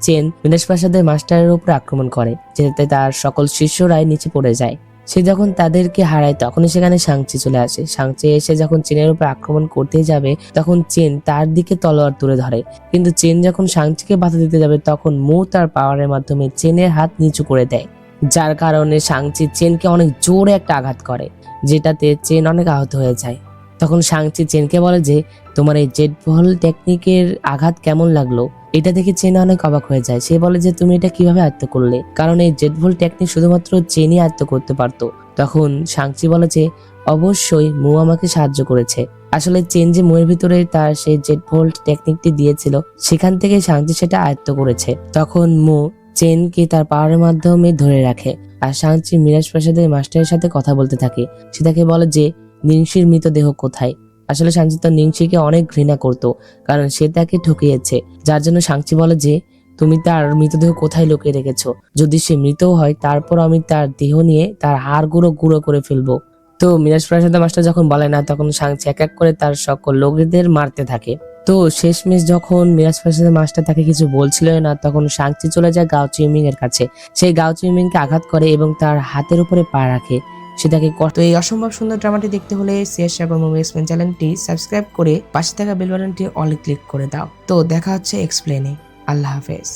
Chain মিনাশ প্রাসাদের মাস্টারের উপর আক্রমণ করে, যেটাতে তার সকল শিষ্যরাই নিচে পড়ে যায়। সে যখন তাদেরকে হারায় তখনই সেখানে সাংচি চলে আসে। সাংচি এসে যখন চেনের উপর আক্রমণ করতে যাবে তখন চেন তার দিকে তলোয়ার তুলে ধরে, কিন্তু চেন যখন সাংচিকে বাধা দিতে যাবে তখন মু তার পাওয়ারের মাধ্যমে চেনের হাত নিচু করে দেয়, যার কারণে সাংচি চেনকে অনেক জোরে একটা আঘাত করে, যেটাতে চেন অনেক আহত হয়ে যায়। তখন সাংচি চেনকে বলে যে তোমার এই জেড বল টেকনিকের আঘাত কেমন লাগলো। এটা দেখে চেন অনেক অবাক হয়ে যায়। সে বলে যে তুমি এটা কিভাবে আয়ত্ত করলে, কারণ এই জেড বল টেকনিক শুধুমাত্র চেনই আয়ত্ত করতে পারতো। তখন সাংচি বলে যে অবশ্যই মু আমাকে সাহায্য করেছে। আসলে চেন যে মুয়ের ভিতরে তার সেই জেড ভোল্ট টেকনিকটি দিয়েছিল সেখান থেকে সাংচি সেটা আয়ত্ত করেছে। তখন মু চেনকে তার পাওয়ারের মাধ্যমে ধরে রাখে, আর সাংচি মিরাজ প্রাসাদের মাস্টারের সাথে কথা বলতে থাকে। সে তাকে বলে যে নিংশির মৃতদেহ কোথায়। আসলে সাংচি তো নিংশিকে অনেক ঘৃণা করত, কারণ সে তাকে ঠকিয়েছে। যার জন্য সাংচি বলে যে তুমি তার মৃতদেহ কোথায় লুকিয়ে রেখেছো, যদি সে মৃত হয় তারপর আমি তার দেহ নিয়ে তার হাড় গুঁড়ো গুঁড়ো করে ফেলবো। তো মিরাজ প্রাসাদের মাস্টার যখন বলে না তখন সাংচি এক এক করে তার সকল লোকেদের মারতে থাকে। তো শেষমেশ যখন মিরাজ প্রাসাদের মাস্টার তাকে কিছু বলছিল না তখন সাংচি চলে যায় গাও চিউমিং এর কাছে। সেই গাও চিউমিং কে আঘাত করে এবং তার হাতের উপরে পা রাখে। সে তাকে তো এই অসম্ভব সুন্দর ড্রামাটি দেখতে হলে সিএস সাগর মুভি এক্সপ্লেন চ্যানেলটি সাবস্ক্রাইব করে পাশে থাকা বেল বাটনটি অল ক্লিক করে দাও। তো দেখা হচ্ছে এক্সপ্লেনে। আল্লাহ হাফেজ।